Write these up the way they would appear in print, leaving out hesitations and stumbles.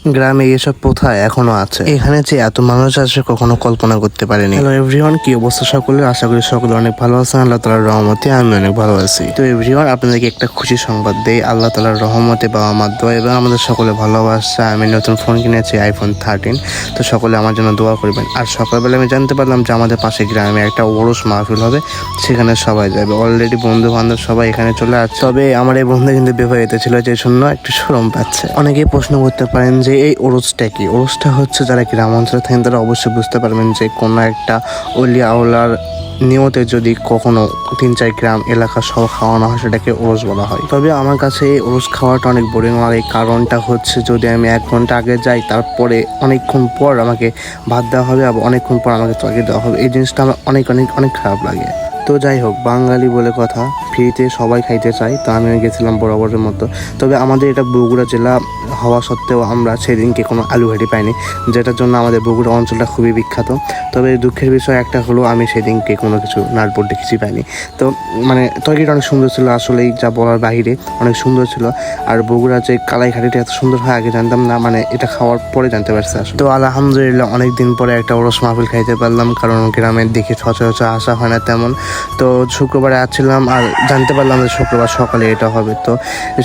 গ্রামে এসব প্রথা এখনো আছে। এখানে যে এত মানুষ আসবে কখনো কল্পনা করতে পারিনি। হ্যালো এভরিওয়ান, কি অবস্থা সকলের? আশা করি সকলে অনেক ভালো আছেন। আল্লাহ তাআলার রহমতে আমি অনেক ভালো আছি। তো এভরিওয়ান, আপনাদেরকে একটা খুশি সংবাদ দেই। আল্লাহ তাআলার রহমতে বা আমার দোয়া এবং আমাদের সকলে ভালোবাসা, আমি নতুন ফোন কিনেছি, আইফোন 13। তো সকলে আমার জন্য দোয়া করবেন। আর সকালবেলা আমি জানতে পারলাম যে আমাদের পাশে গ্রামে একটা ওরস মাহফিল হবে, সেখানে সবাই যাবে। অলরেডি বন্ধু বান্ধব সবাই এখানে চলে আসছে। তবে আমার এই বন্ধু কিন্তু বিবাহিত ছিল, যে জন্য একটু শরম পাচ্ছে। অনেকেই প্রশ্ন করতে পারেন যে এই ওরসটা কি? ওরসটা হচ্ছে, যারা গ্রাম অঞ্চলে থাকেন তারা অবশ্যই বুঝতে পারবেন যে কোনো একটা অলিয়া আওলার নিয়তে যদি কখনো 3-4 গ্রাম এলাকা সহ খাওয়ানো হয়, সেটাকে ওরস বলা হয়। তবে আমার কাছে এই ওরস খাওয়াটা অনেক বোরিং লাগে। এই কারণটা হচ্ছে, যদি আমি 1 ঘন্টা আগে যাই, তারপরে অনেকক্ষণ পর আমাকে ভাত দেওয়া হবে, আবার অনেকক্ষণ পর আমাকে তরকারি দেওয়া হবে। এই জিনিসটা আমার অনেক অনেক অনেক খারাপ লাগে। তো যাই হোক, বাঙালি বলে কথা, ফ্রিতে সবাই খাইতে চাই, তো আমিও গেছিলাম বরাবরের মতো। তবে আমাদের এটা বগুড়া জেলা হওয়া সত্ত্বেও আমরা সেদিনকে কোনো আলু ঘাটি পাইনি, যেটার জন্য আমাদের বগুড়া অঞ্চলটা খুবই বিখ্যাত। তবে দুঃখের বিষয় একটা হলো, আমি সেদিনকে কোনো কিছু নাটবল্টে কিছুই পাইনি। তো মানে তরকারিটা অনেক সুন্দর ছিল, আসলেই যা বলার বাহিরে অনেক সুন্দর ছিল। আর বগুড়া যে কালাই ঘাটিটা এত সুন্দর হয় আগে জানতাম না, মানে এটা খাওয়ার পরে জানতে পারছি আসলে। তো আলহামদুলিল্লাহ অনেক দিন পরে একটা ওরস মাহফিল খাইতে পারলাম, কারণ গ্রামের দিকে সচরাচর আসা হয় না তেমন। তো শুক্রবারে আসছিলাম আর জানতে পারলাম যে শুক্রবার সকালে এটা হবে, তো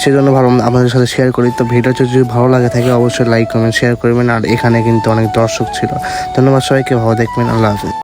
সেজন্য ভাবলাম আপনাদের সাথে শেয়ার করি। তো ভিডিওটা যদি ভালো লাগে থাকে অবশ্যই লাইক কমেন্ট শেয়ার করবেন। আর এখানে কিন্তু অনেক দর্শক ছিল। ধন্যবাদ সবাইকে, ভালো দেখবেন। আল্লাহ হাফিজ।